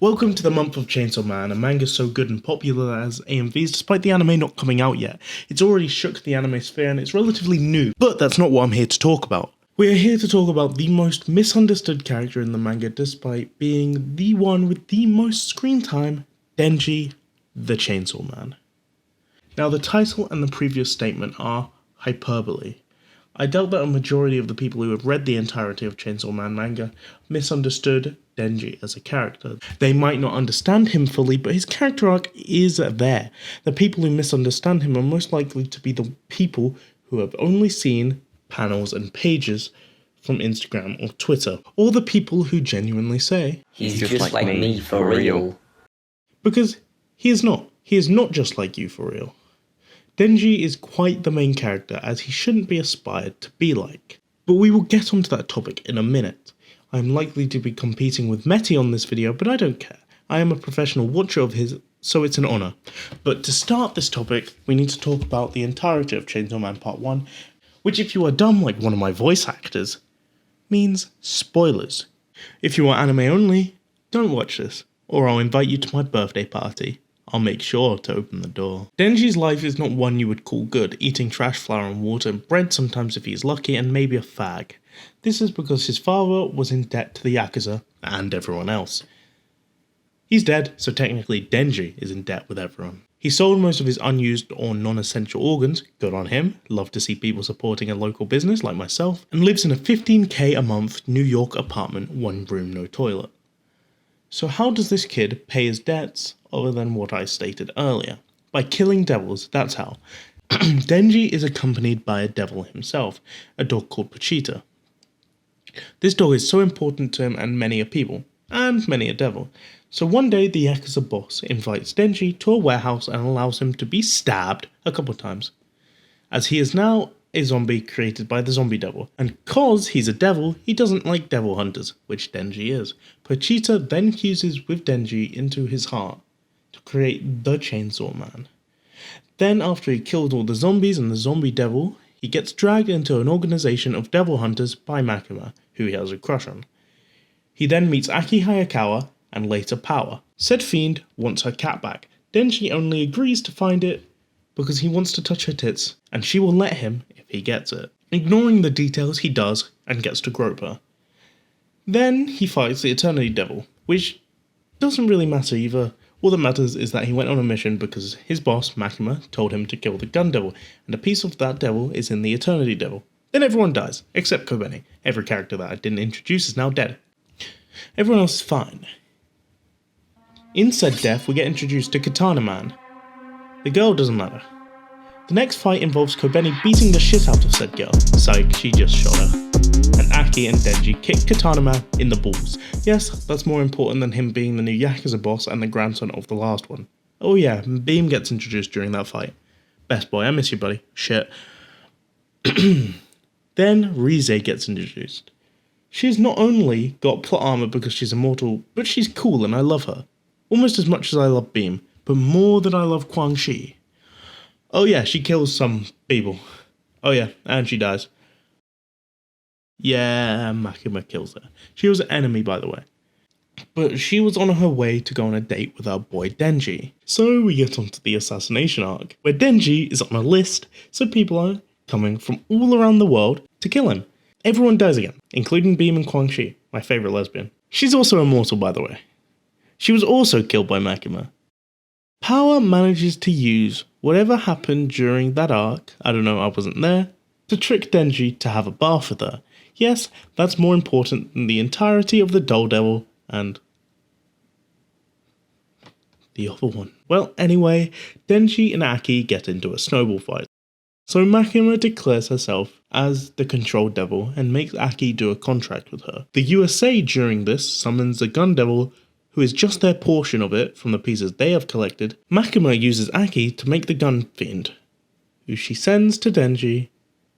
Welcome to the month of Chainsaw Man, a manga so good and popular as AMVs despite the anime not coming out yet. It's already shook the anime sphere and it's relatively new, but that's not what I'm here to talk about. We are here to talk about the most misunderstood character in the manga despite being the one with the most screen time, Denji, the Chainsaw Man. Now the title and the previous statement are hyperbole. I doubt that a majority of the people who have read the entirety of Chainsaw Man manga misunderstood Denji as a character. They might not understand him fully, but his character arc is there. The people who misunderstand him are most likely to be the people who have only seen panels and pages from Instagram or Twitter, or the people who genuinely say, "He's just like me for real." Because he is not. He is not just like you for real. Denji is quite the main character, as he shouldn't be aspired to be like. But we will get onto that topic in a minute. I am likely to be competing with Meti on this video, but I don't care. I am a professional watcher of his, so it's an honour. But to start this topic, we need to talk about the entirety of Chainsaw Man Part 1, which if you are dumb like one of my voice actors, means spoilers. If you are anime only, don't watch this, or I'll invite you to my birthday party. I'll make sure to open the door. Denji's life is not one you would call good, eating trash, flour and water, and bread sometimes if he's lucky, and maybe a fag. This is because his father was in debt to the Yakuza and everyone else. He's dead, so technically Denji is in debt with everyone. He sold most of his unused or non-essential organs, good on him, love to see people supporting a local business like myself, and lives in a $15,000 a month New York apartment, one room, no toilet. So how does this kid pay his debts other than what I stated earlier? By killing devils, that's how. Denji is accompanied by a devil himself, a dog called Pochita. This dog is so important to him and many a people, and many a devil. So one day the Yakuza boss invites Denji to a warehouse and allows him to be stabbed a couple times, as he is now a zombie created by the zombie devil, and cause he's a devil, he doesn't like devil hunters, which Denji is. Pochita then fuses with Denji into his heart to create the Chainsaw Man. Then after he killed all the zombies and the zombie devil, he gets dragged into an organization of devil hunters by Makima, who he has a crush on. He then meets Aki Hayakawa and later Power. Said fiend wants her cat back. Denji only agrees to find it because he wants to touch her tits, and she will let him if he gets it. Ignoring the details, he does, and gets to grope her. Then he fights the Eternity Devil, which doesn't really matter either. All that matters is that he went on a mission because his boss, Makima, told him to kill the Gun Devil, and a piece of that devil is in the Eternity Devil. Then everyone dies, except Kobeni. Every character that I didn't introduce is now dead. Everyone else is fine. In said death, we get introduced to Katana Man. The girl doesn't matter. The next fight involves Kobeni beating the shit out of said girl. Psych, she just shot her. And Aki and Denji kick Katana Man in the balls. Yes, that's more important than him being the new Yakuza boss and the grandson of the last one. Oh yeah, Beam gets introduced during that fight. Best boy, I miss you buddy. Shit. Then Rize gets introduced. She's not only got plot armor because she's immortal, but she's cool and I love her. Almost as much as I love Beam, but more than I love Kwang Shi. Oh yeah, she kills some people. Oh yeah, and she dies. Yeah, Makima kills her. She was an enemy, by the way. But she was on her way to go on a date with our boy Denji. So we get onto the assassination arc, where Denji is on a list, so people are coming from all around the world to kill him. Everyone dies again, including Beam and Kwang Shi, my favourite lesbian. She's also immortal, by the way. She was also killed by Makima. Power manages to use whatever happened during that arc, I don't know, I wasn't there, to trick Denji to have a bath with her. Yes, that's more important than the entirety of the Doll Devil and the other one. Well, anyway, Denji and Aki get into a snowball fight. So Makima declares herself as the Control Devil and makes Aki do a contract with her. The USA during this summons the Gun Devil, who is just their portion of it from the pieces they have collected. Makima uses Aki to make the Gun Fiend, who she sends to Denji.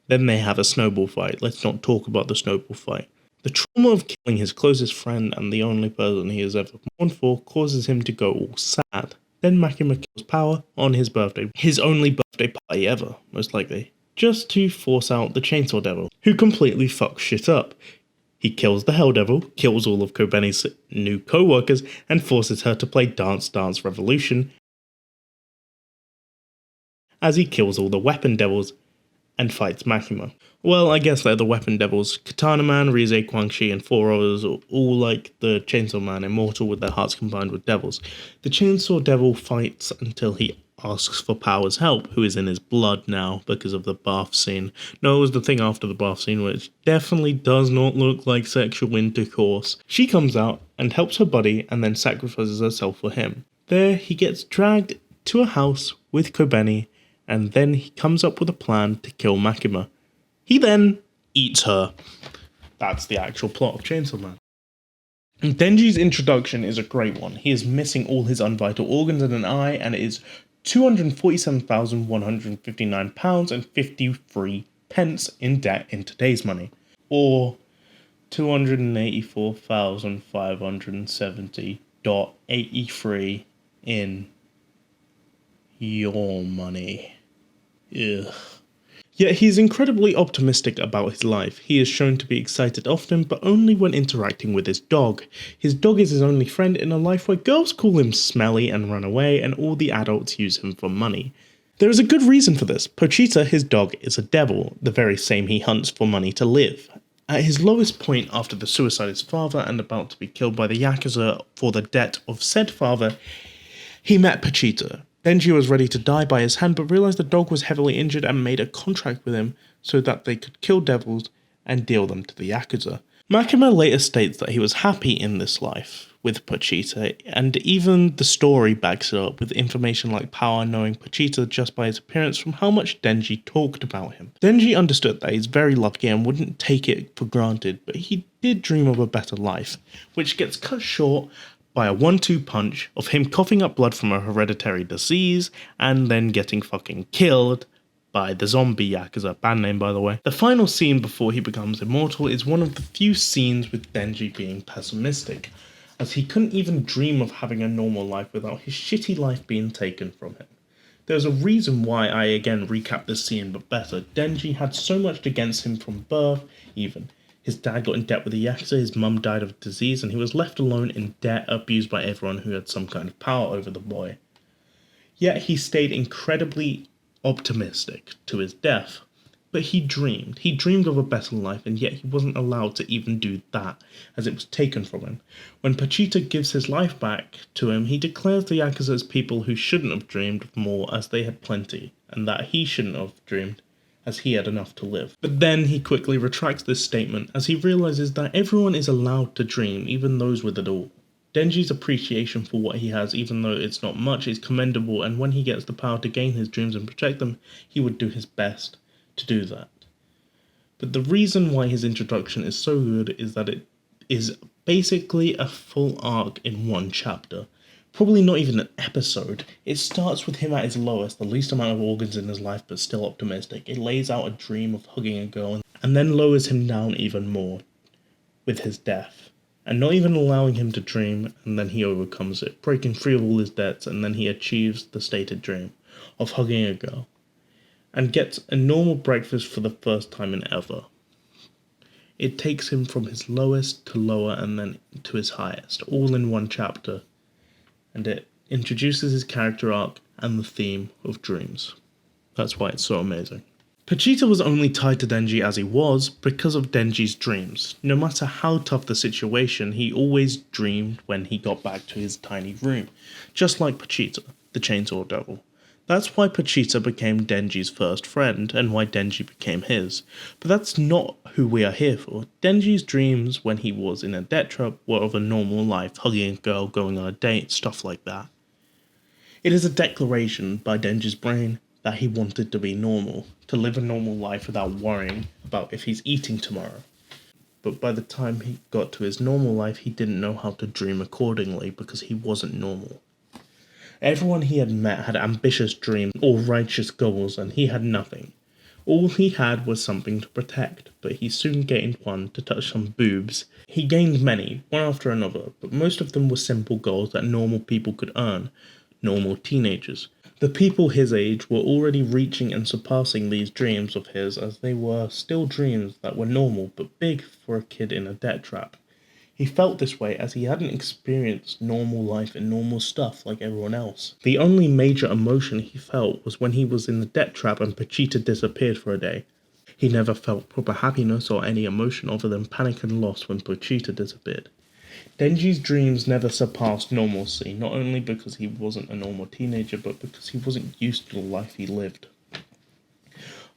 Then they have a snowball fight. Let's not talk about the snowball fight. The trauma of killing his closest friend and the only person he has ever mourned for causes him to go all sad. Then Makima kills Power on his birthday, his only birthday party ever, most likely, just to force out the Chainsaw Devil, who completely fucks shit up. He kills the Hell Devil, kills all of Kobeni's new co-workers, and forces her to play Dance Dance Revolution as he kills all the Weapon Devils and fights Makima. Well, I guess they're the Weapon Devils. Katana Man, Rize, Quangshi, and 4 others are all like the Chainsaw Man, immortal with their hearts combined with devils. The Chainsaw Devil fights until he asks for Power's help, who is in his blood now because of the bath scene. No, it was the thing after the bath scene, which definitely does not look like sexual intercourse. She comes out and helps her buddy and then sacrifices herself for him. There, he gets dragged to a house with Kobeni, and then he comes up with a plan to kill Makima. He then eats her. That's the actual plot of Chainsaw Man. And Denji's introduction is a great one. He is missing all his unvital organs and an eye, and it is £247,159 and 53 pence in debt in today's money, or 284,570.83 in your money. Ugh. Yet he's incredibly optimistic about his life. He is shown to be excited often, but only when interacting with his dog. His dog is his only friend in a life where girls call him smelly and run away, and all the adults use him for money. There is a good reason for this. Pochita, his dog, is a devil, the very same he hunts for money to live. At his lowest point after the suicide of his father and about to be killed by the Yakuza for the debt of said father, he met Pochita. Denji was ready to die by his hand, but realized the dog was heavily injured and made a contract with him so that they could kill devils and deal them to the Yakuza. Makima later states that he was happy in this life with Pochita, and even the story backs it up with information like Power knowing Pochita just by his appearance from how much Denji talked about him. Denji understood that he's very lucky and wouldn't take it for granted, but he did dream of a better life, which gets cut short by a 1-2 punch of him coughing up blood from a hereditary disease and then getting fucking killed by the zombie Yakuza, band name by the way. The final scene before he becomes immortal is one of the few scenes with Denji being pessimistic, as he couldn't even dream of having a normal life without his shitty life being taken from him. There's a reason why I again recap this scene but better. Denji had so much against him from birth even. His dad got in debt with the Yakuza, his mum died of disease, and he was left alone in debt, abused by everyone who had some kind of power over the boy. Yet he stayed incredibly optimistic to his death. But he dreamed of a better life, and yet he wasn't allowed to even do that, as it was taken from him. When Pochita gives his life back to him, he declares the Yakuza as people who shouldn't have dreamed of more as they had plenty, and that he shouldn't have dreamed as he had enough to live. But then he quickly retracts this statement as he realizes that everyone is allowed to dream, even those with it all. Denji's appreciation for what he has, even though it's not much, is commendable, and when he gets the power to gain his dreams and protect them, he would do his best to do that. But the reason why his introduction is so good is that it is basically a full arc in one chapter. Probably not even an episode. It starts with him at his lowest, the least amount of organs in his life, but still optimistic. It lays out a dream of hugging a girl, and then lowers him down even more with his death. And not even allowing him to dream, and then he overcomes it, breaking free of all his debts, and then he achieves the stated dream of hugging a girl, and gets a normal breakfast for the first time in ever. It takes him from his lowest to lower, and then to his highest, all in one chapter. And it introduces his character arc and the theme of dreams. That's why it's so amazing. Pochita was only tied to Denji as he was because of Denji's dreams. No matter how tough the situation, he always dreamed when he got back to his tiny room, just like Pochita, the Chainsaw Devil. That's why Pochita became Denji's first friend, and why Denji became his. But that's not who we are here for. Denji's dreams when he was in a debt trap were of a normal life, hugging a girl, going on a date, stuff like that. It is a declaration by Denji's brain that he wanted to be normal, to live a normal life without worrying about if he's eating tomorrow. But by the time he got to his normal life, he didn't know how to dream accordingly because he wasn't normal. Everyone he had met had ambitious dreams or righteous goals, and he had nothing. All he had was something to protect, but he soon gained one to touch some boobs. He gained many, one after another, but most of them were simple goals that normal people could earn, normal teenagers. The people his age were already reaching and surpassing these dreams of his, as they were still dreams that were normal but big for a kid in a debt trap. He felt this way as he hadn't experienced normal life and normal stuff like everyone else. The only major emotion he felt was when he was in the debt trap and Pachita disappeared for a day. He never felt proper happiness or any emotion other than panic and loss when Pachita disappeared. Denji's dreams never surpassed normalcy, not only because he wasn't a normal teenager, but because he wasn't used to the life he lived.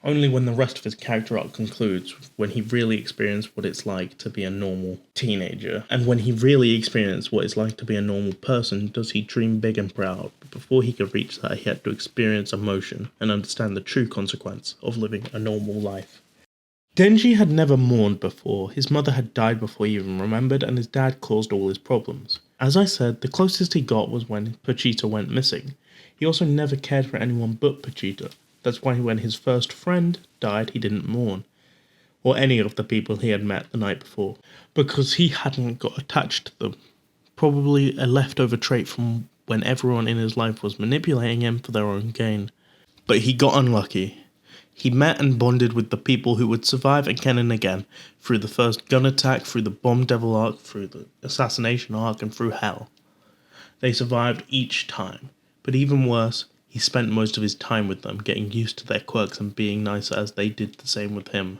Only when the rest of his character arc concludes, when he really experienced what it's like to be a normal teenager, and when he really experienced what it's like to be a normal person, does he dream big and proud. But before he could reach that, he had to experience emotion and understand the true consequence of living a normal life. Denji had never mourned before. His mother had died before he even remembered, and his dad caused all his problems. As I said, the closest he got was when Pachita went missing. He also never cared for anyone but Pachita. That's why when his first friend died, he didn't mourn, or any of the people he had met the night before, because he hadn't got attached to them. Probably a leftover trait from when everyone in his life was manipulating him for their own gain. But he got unlucky. He met and bonded with the people who would survive again and again, through the first gun attack, through the bomb devil arc, through the assassination arc, and through hell. They survived each time, but even worse, he spent most of his time with them, getting used to their quirks and being nicer as they did the same with him.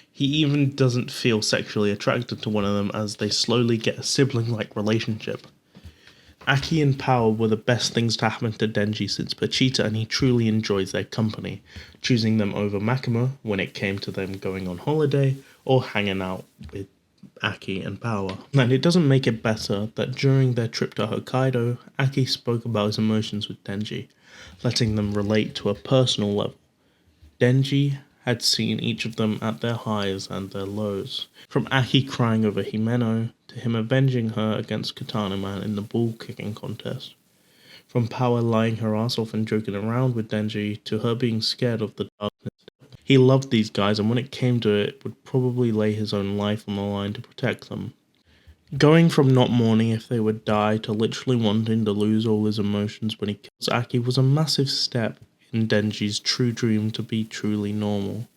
He even doesn't feel sexually attracted to one of them as they slowly get a sibling-like relationship. Aki and Power were the best things to happen to Denji since Pachita, and he truly enjoys their company, choosing them over Makima when it came to them going on holiday or hanging out with Aki and Power. And it doesn't make it better that during their trip to Hokkaido, Aki spoke about his emotions with Denji, letting them relate to a personal level. Denji had seen each of them at their highs and their lows, from Aki crying over Himeno to him avenging her against Katana Man in the ball kicking contest, from Power lying her ass off and joking around with Denji to her being scared of the darkness. He loved these guys, and when it came to it, would probably lay his own life on the line to protect them. Going from not mourning if they would die to literally wanting to lose all his emotions when he kills Aki was a massive step in Denji's true dream to be truly normal.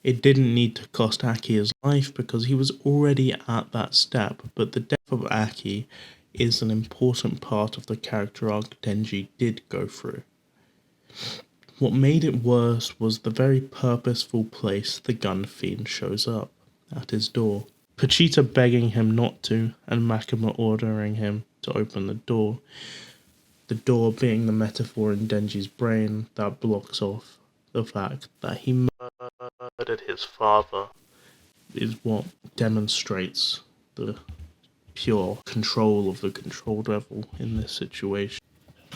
It didn't need to cost Aki his life because he was already at that step, but the death of Aki is an important part of the character arc Denji did go through. What made it worse was the very purposeful place the gun fiend shows up, at his door. Pachita begging him not to, and Makima ordering him to open the door being the metaphor in Denji's brain that blocks off the fact that he murdered his father, is what demonstrates the pure control of the control devil in this situation.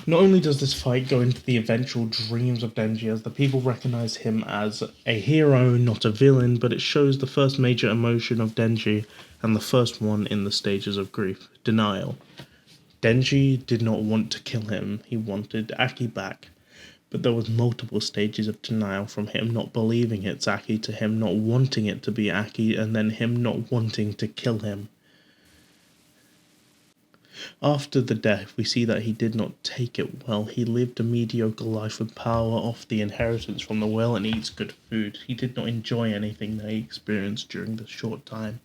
Not only does this fight go into the eventual dreams of Denji as the people recognize him as a hero, not a villain, but it shows the first major emotion of Denji and the first one in the stages of grief, denial. Denji did not want to kill him, he wanted Aki back, but there was multiple stages of denial, from him not believing it's Aki to him not wanting it to be Aki and then him not wanting to kill him. After the death, we see that he did not take it well. He lived a mediocre life with Power off the inheritance from the will and eats good food. He did not enjoy anything that he experienced during this short time.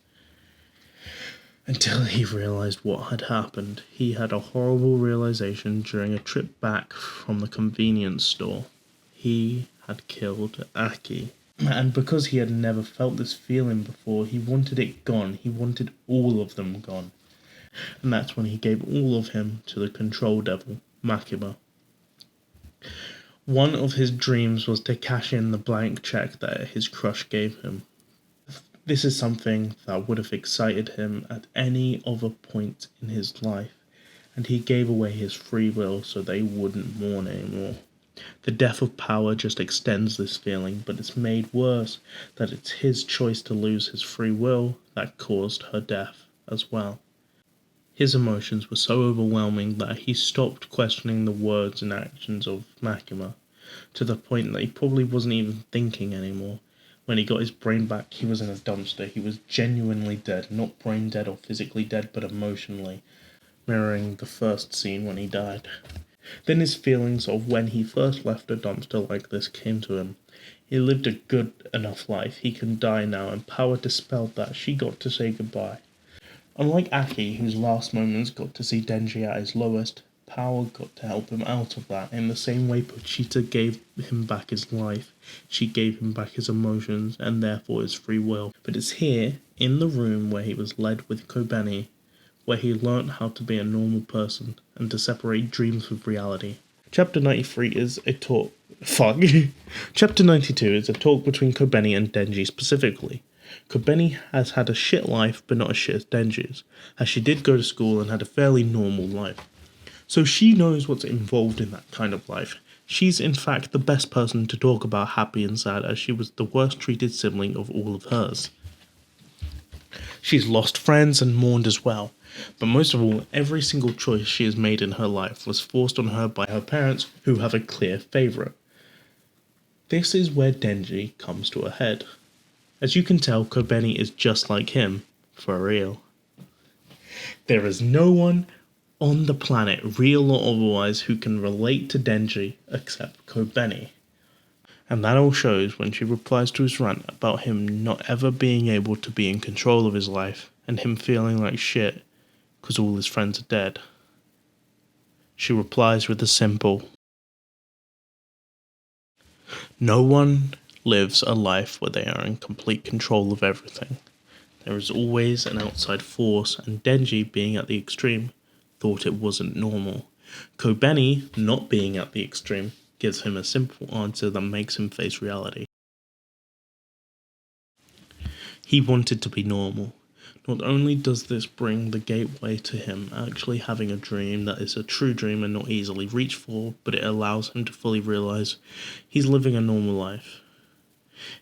Until he realized what had happened. He had a horrible realization during a trip back from the convenience store. He had killed Aki. And because he had never felt this feeling before, he wanted it gone. He wanted all of them gone. And that's when he gave all of him to the control devil, Makima. One of his dreams was to cash in the blank check that his crush gave him. This is something that would have excited him at any other point in his life, and he gave away his free will so they wouldn't mourn anymore. The death of Power just extends this feeling, but it's made worse that it's his choice to lose his free will that caused her death as well. His emotions were so overwhelming that he stopped questioning the words and actions of Makima, to the point that he probably wasn't even thinking anymore. When he got his brain back, he was in a dumpster. He was genuinely dead, not brain dead or physically dead, but emotionally, mirroring the first scene when he died. Then his feelings of when he first left a dumpster like this came to him. He lived a good enough life, he can die now, and Power dispelled that. She got to say goodbye. Unlike Aki, whose last moments got to see Denji at his lowest, Power got to help him out of that. In the same way Pochita gave him back his life, she gave him back his emotions, and therefore his free will. But it's here, in the room where he was led with Kobeni, where he learnt how to be a normal person, and to separate dreams with reality. Chapter 93 is a talk... Chapter 92 is a talk between Kobeni and Denji specifically. Kobeni has had a shit life, but not as shit as Denji's, as she did go to school and had a fairly normal life. So she knows what's involved in that kind of life. She's in fact the best person to talk about happy and sad, as she was the worst treated sibling of all of hers. She's lost friends and mourned as well, but most of all, every single choice she has made in her life was forced on her by her parents, who have a clear favourite. This is where Denji comes to a head. As you can tell, Kobeni is just like him, for real. There is no one on the planet, real or otherwise, who can relate to Denji except Kobeni. And that all shows when she replies to his rant about him not ever being able to be in control of his life, and him feeling like shit because all his friends are dead. She replies with a simple, "No one lives a life where they are in complete control of everything. There is always an outside force, and Denji, being at the extreme, thought it wasn't normal. Kobeni, not being at the extreme, gives him a simple answer that makes him face reality. He wanted to be normal. Not only does this bring the gateway to him actually having a dream that is a true dream and not easily reached for, but it allows him to fully realize he's living a normal life.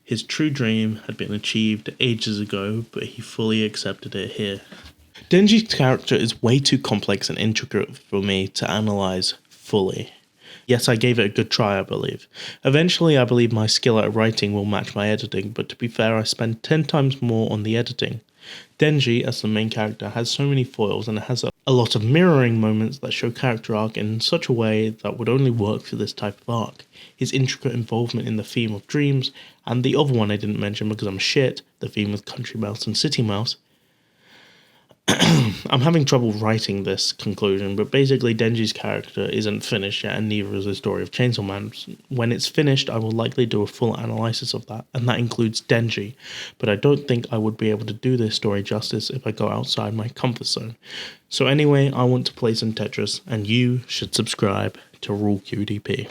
His true dream had been achieved ages ago, but he fully accepted it here." Denji's character is way too complex and intricate for me to analyze fully. Yes, I gave it a good try, I believe. Eventually, I believe my skill at writing will match my editing, but to be fair, I spend 10 times more on the editing. Denji, as the main character, has so many foils and has a lot of mirroring moments that show character arc in such a way that would only work for this type of arc. His intricate involvement in the theme of dreams, and the other one I didn't mention because I'm shit, the theme with Country Mouse and City Mouse. I'm having trouble writing this conclusion, but basically Denji's character isn't finished yet, and neither is the story of Chainsaw Man. When it's finished, I will likely do a full analysis of that, and that includes Denji, but I don't think I would be able to do this story justice if I go outside my comfort zone. So anyway, I want to play some Tetris, and you should subscribe to Rule QDP.